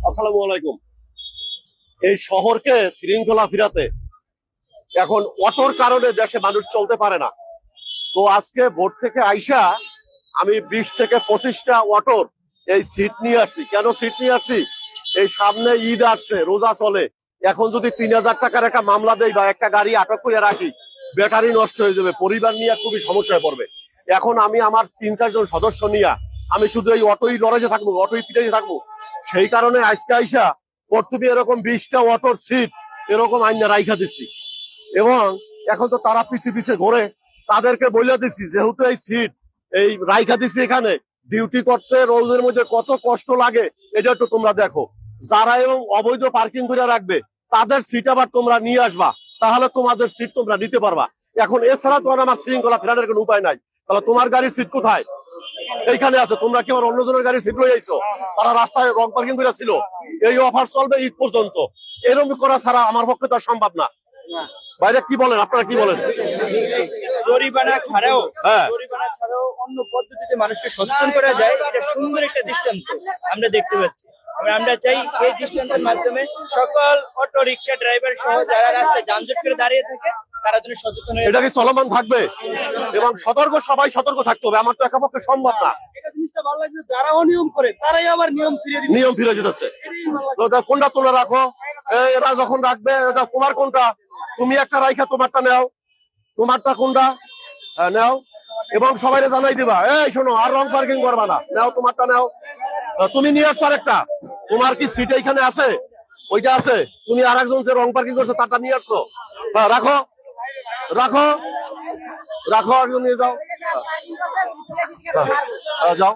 আসসালামু আলাইকুম। এই শহরকে শৃঙ্খলা ফিরাতে এখন অটোর কারণে দেশে মানুষ চলতে পারে না। তো আজকে ভোর থেকে আইসা আমি 20 থেকে 25টা অটোর এই সিট নিয়ে আসছি। কেন সিট নিয়ে আসছি? এই সামনে ঈদ আসছে, রোজা চলে। এখন যদি 3000 টাকার একটা মামলা দেই বা একটা গাড়ি আটক করে রাখি, ব্যাটারি নষ্ট হয়ে যাবে, পরিবার নিয়ে খুবই সমস্যায় পড়বে। এখন আমি আমার 3-4 জন সদস্য নিয়ে আমি শুধু এই অটোই লড়াইতে থাকবো, অটোই পিটাইতে থাকবো। সেই কারণে আজকে আইসা প্রথমে এরকম 20টা অটোর সিট এরকম আইনা রাইখা দিচ্ছি। এবং এখন তো তারা পিছে পিছে ঘোরে, তাদেরকে বলে দিচ্ছি যেহেতু এই সিট এই রাইখা দিচ্ছি, এখানে ডিউটি করতে রোজের মধ্যে কত কষ্ট লাগে এটা একটু তোমরা দেখো। যারা এবং অবৈধ পার্কিং করে রাখবে তাদের সিট আবার তোমরা নিয়ে আসবা, তাহলে তোমাদের সিট তোমরা নিতে পারবা। এখন এছাড়া তোমার আমার শৃঙ্খলা ফেরানোর কোনো উপায় নাই। তাহলে তোমার গাড়ির সিট কোথায়? এইখানে আছে। তোমরা কি আবার অন্যজনের গাড়ির সিট লয়ে আইছো? তারা রাস্তায় রং পার্কিং করে ছিল। এই অফার চলবে ঈদ পর্যন্ত। এরকম করা ছাড়া আমার পক্ষে তো সম্ভব না। বাইরে কি বলেন, আপনারা কি বলেন? জরিমানা ছাড়াও অন্য পদ্ধতিতে মানুষকে সচেতন করা যায়, এটা সুন্দর একটা দৃষ্টান্ত আমরা দেখতে পাচ্ছি। আমরা চাই এই দৃষ্টান্তের মাধ্যমে সকল অটো রিক্সা ড্রাইভার সহ যারা রাস্তায় যানজট করে দাঁড়িয়ে থাকে তারা যেন সচেতন হয়ে এটা কি চলমান থাকবে এবং সবাই সতর্ক থাকতে হবে। আমার তো একা পক্ষে সম্ভব না। এটা জিনিসটা ভালো লাগছে, যারা অনিয়ম করে তারাই আবার নিয়ম ফিরে যেতেছে। কোনটা তোমরা রাখো, এরা যখন রাখবে তোমার কোনটা, তুমি একটা রাইখা তোমারটা নেও, তোমারটা কোনটা নেও এবং সবাই জানাই দিবা, এই শোনো আর রং পার্কিং করবা না, নেও তোমারটা নেও। তুমি নিয়ে আসছো আরেকটা, তোমার কি সিট এইখানে আছে? ওইটা আছে। তুমি আর একজন যে রং পার্কিং করছো তারটা নিয়ে আসছো, রাখো রাখো রাখো, আর নিয়ে যাও যাও।